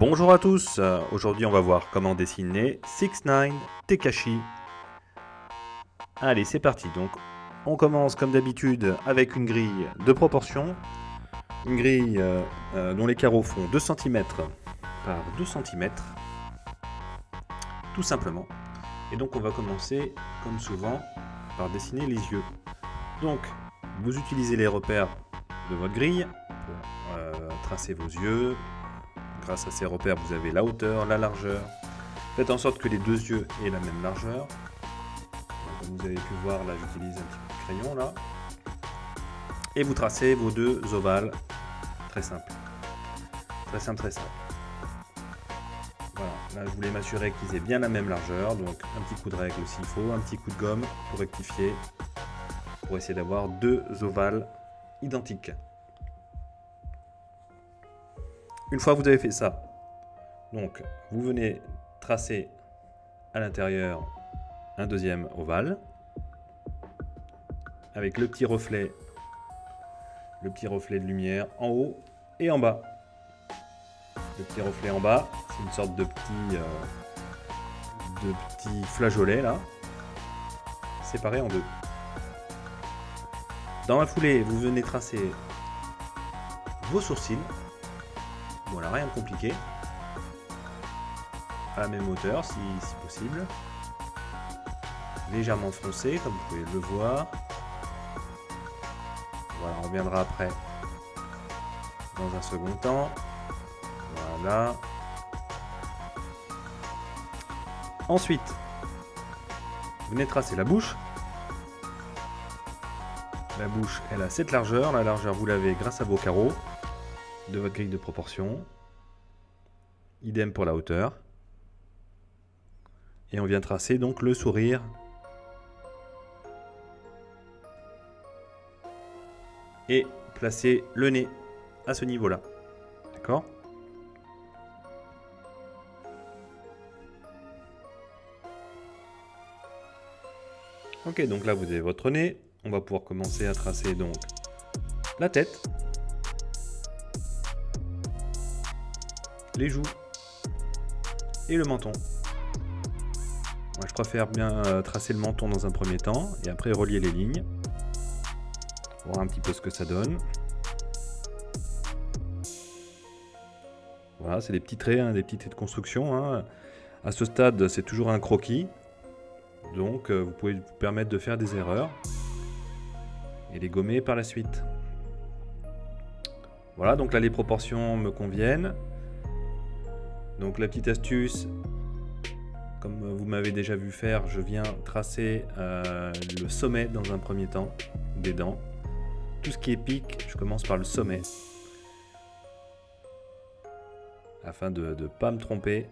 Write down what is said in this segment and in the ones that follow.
Bonjour à tous, aujourd'hui on va voir comment dessiner 6ix9ine Tekashi. Allez, c'est parti. Donc on commence comme d'habitude avec une grille de proportion. Une grille dont les carreaux font 2 cm par 2 cm. Tout simplement. Et donc on va commencer comme souvent par dessiner les yeux. Donc vous utilisez les repères de votre grille pour tracer vos yeux. Grâce à ces repères, vous avez la hauteur, la largeur. Faites en sorte que les deux yeux aient la même largeur. Donc, comme vous avez pu voir, là j'utilise un petit peu de crayon là. Et vous tracez vos deux ovales. Très simple. Très simple, très simple. Voilà, là je voulais m'assurer qu'ils aient bien la même largeur. Donc un petit coup de règle s'il faut, un petit coup de gomme pour rectifier. Pour essayer d'avoir deux ovales identiques. Une fois que vous avez fait ça, donc vous venez tracer à l'intérieur un deuxième ovale avec le petit reflet de lumière en haut et en bas. Le petit reflet en bas, c'est une sorte de petit flageolet là, séparé en deux. Dans la foulée, vous venez tracer vos sourcils. Voilà, rien de compliqué. À la même hauteur si possible. Légèrement foncé, comme vous pouvez le voir. Voilà, on reviendra après dans un second temps. Voilà. Ensuite, vous venez tracer la bouche. La bouche, elle a cette largeur. La largeur, vous l'avez grâce à vos carreaux de votre grille de proportion. Idem pour la hauteur. Et on vient tracer donc le sourire. Et placer le nez à ce niveau-là. D'accord ? Ok, donc là vous avez votre nez. On va pouvoir commencer à tracer donc la tête, les joues et le menton. Moi je préfère bien tracer le menton dans un premier temps et après relier les lignes. Voir un petit peu ce que ça donne. Voilà, c'est des petits traits, des petits traits de construction. Hein. À ce stade, c'est toujours un croquis. Donc, vous pouvez vous permettre de faire des erreurs et les gommer par la suite. Voilà, donc là, les proportions me conviennent. Donc, la petite astuce, comme vous m'avez déjà vu faire, je viens tracer le sommet dans un premier temps des dents. Tout ce qui est pic, je commence par le sommet. Afin de ne pas me tromper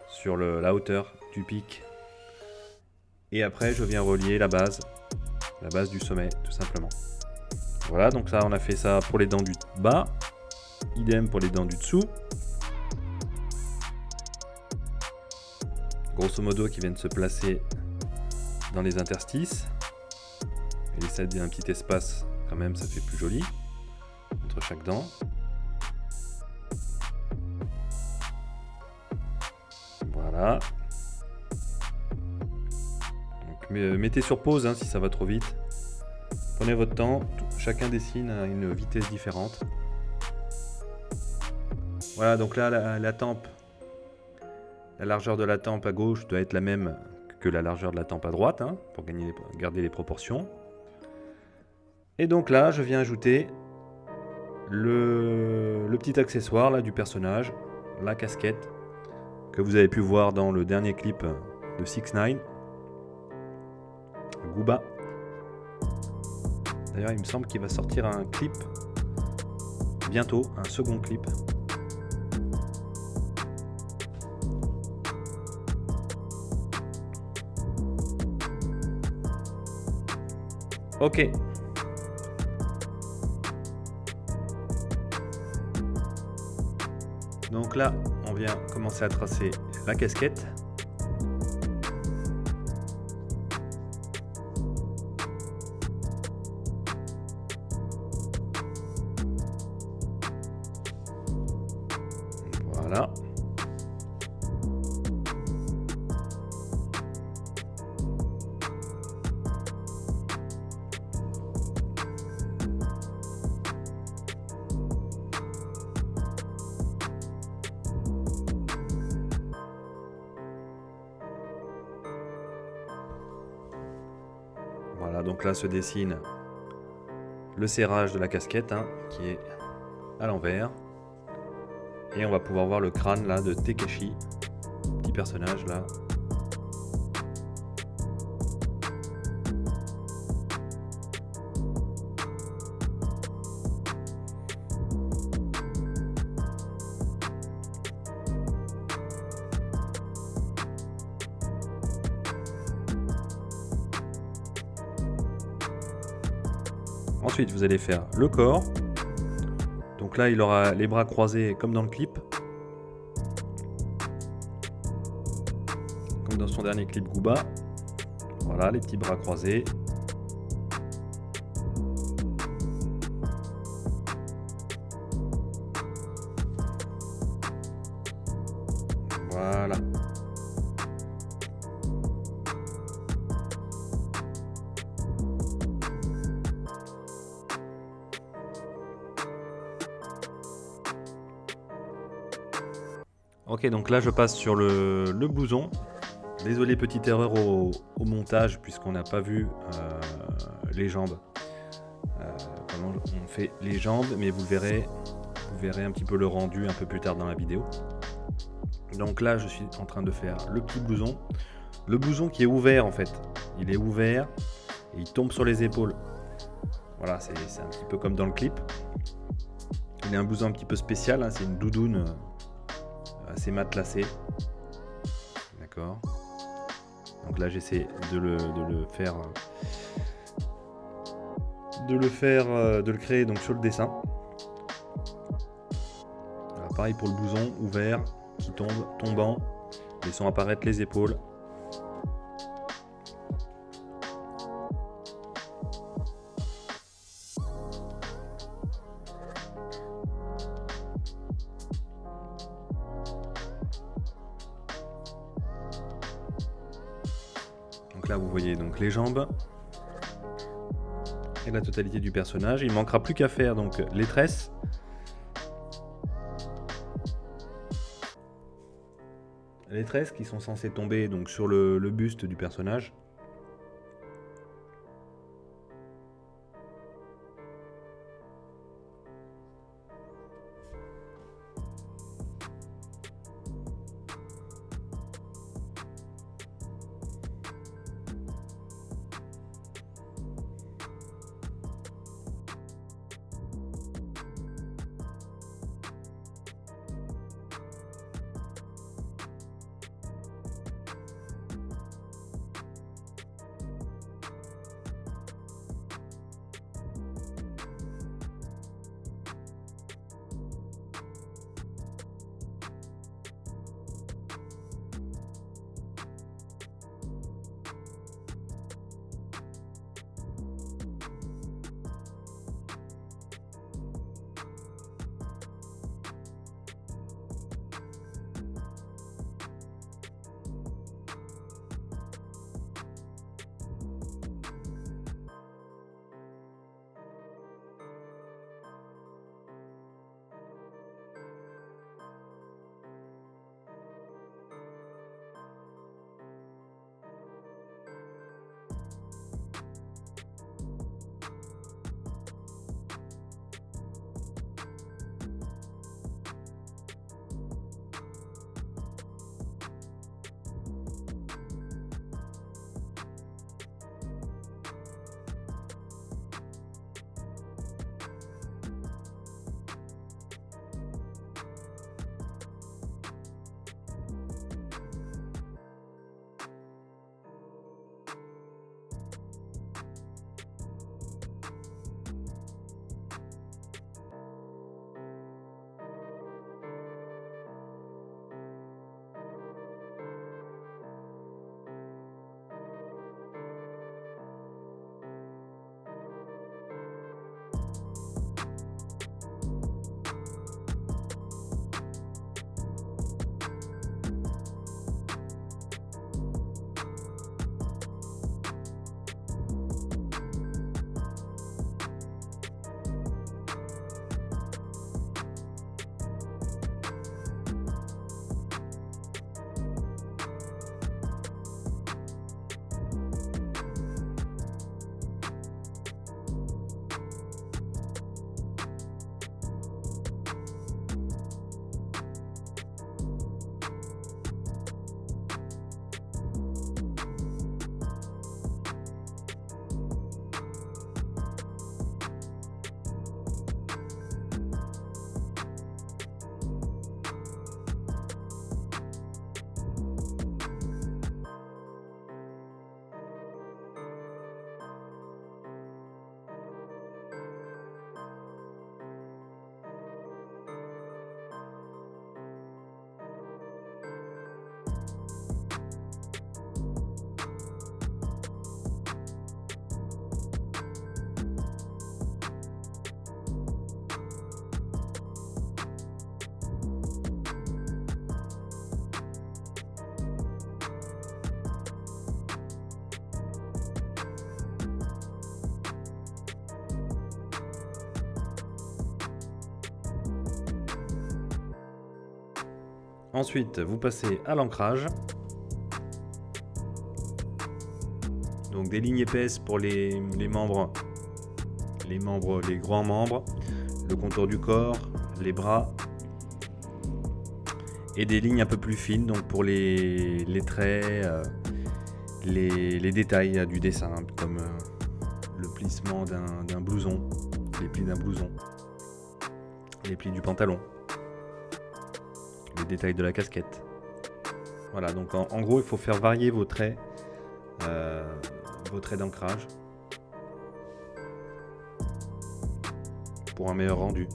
sur la hauteur du pic. Et après, je viens relier la base du sommet, tout simplement. Voilà, donc ça, on a fait ça pour les dents du bas. Idem pour les dents du dessous. Grosso modo, qui viennent se placer dans les interstices. Et ça devient un petit espace, quand même, ça fait plus joli. Entre chaque dent. Voilà. Donc, mettez sur pause si ça va trop vite. Prenez votre temps, chacun dessine à une vitesse différente. Voilà, donc là, la tempe, la largeur de la tempe à gauche doit être la même que la largeur de la tempe à droite, pour garder les proportions. Et donc là, je viens ajouter le petit accessoire là, du personnage, la casquette, que vous avez pu voir dans le dernier clip de 6ix9ine, Gooba. D'ailleurs, il me semble qu'il va sortir un clip bientôt, un second clip. Ok. Donc là, on vient commencer à tracer la casquette. Voilà. Voilà, donc là se dessine le serrage de la casquette hein, qui est à l'envers. Et on va pouvoir voir le crâne là de Takeshi, petit personnage là. Ensuite, vous allez faire le corps. Donc là, il aura les bras croisés comme dans le clip. Comme dans son dernier clip Gooba. Voilà, les petits bras croisés. Voilà. Ok, donc là je passe sur le blouson. Désolé, petite erreur au montage puisqu'on n'a pas vu les jambes. Comment on fait les jambes, mais vous verrez un petit peu le rendu un peu plus tard dans la vidéo. Donc là je suis en train de faire le petit blouson. Le blouson qui est ouvert en fait. Il est ouvert et il tombe sur les épaules. Voilà, c'est un petit peu comme dans le clip. Il est un blouson un petit peu spécial, hein, c'est une doudoune assez matelassée. D'accord. Donc là j'essaie de le créer donc sur le dessin. Voilà, pareil pour le blouson ouvert qui tombe, tombant, laissant apparaître les épaules. Donc là vous voyez donc les jambes et la totalité du personnage. Il manquera plus qu'à faire donc les tresses. Les tresses qui sont censées tomber donc sur le buste du personnage. Ensuite, vous passez à l'ancrage. Donc des lignes épaisses pour les membres, les grands membres, le contour du corps, les bras. Et des lignes un peu plus fines, donc pour les traits, les détails du dessin, comme le plissement d'un blouson, les plis d'un blouson, les plis du pantalon, les détails de la casquette. Voilà, donc en gros, il faut faire varier vos traits d'ancrage pour un meilleur rendu.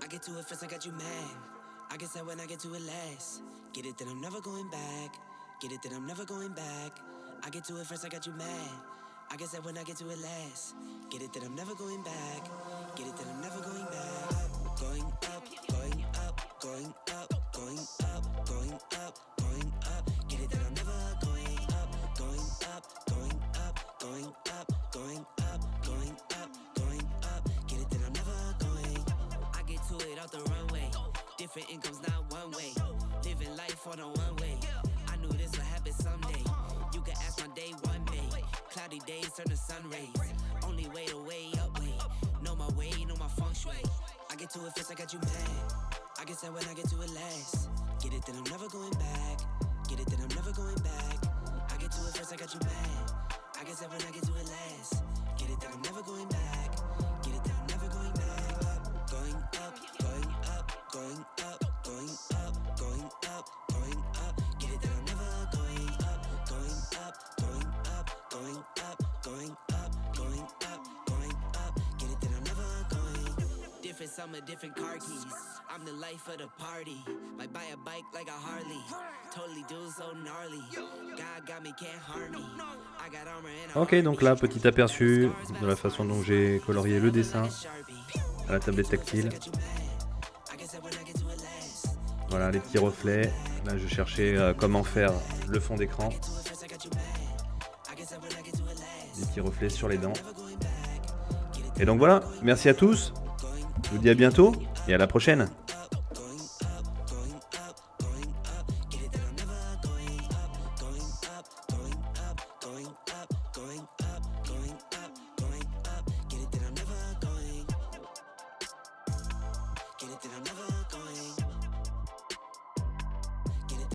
I get to it first, I got you mad. I guess that when I get to it last. Get it that I'm never going back. Get it that I'm never going back. I get to it first, I got you mad. I guess that when I get to it last. Get it that I'm never going back. Get it that I'm never going back. Going up, going up, going up, going up, going up, going up. Get it that I'm never going up, going up, going up, going up, going up, going up, going up. Get it that I'm never going. I get to it out the runway. Different incomes, not one way. Living life on a one way. I knew this would happen someday. You can ask my day one day. Cloudy days turn to sun rays. Only way to way up way. Know my way, know my feng shui. I get to it first, I got you mad. I guess that when I get to it last. Get it that I'm never going back. Get it that I'm never going back. I get to it first, I got you mad. I guess that when I get to it last. Get it that I'm never going back. Get it that I'm never going back. Going up, going up, going up, going up, going up, going up. Get it that I'm never going up, going up, going up, going up, going up, going up, going up. Get it that I'm never going. Different summer, different car keys. I'm the life of the party. Might buy a bike like a Harley. Totally do so gnarly. God got me, can't harm me. I got armor and a Ok, donc là, petit aperçu de la façon dont j'ai colorié le dessin à la tablette tactile. Voilà, les petits reflets. Là, je cherchais comment faire le fond d'écran. Des petits reflets sur les dents. Et donc voilà, merci à tous. Je vous dis à bientôt et à la prochaine.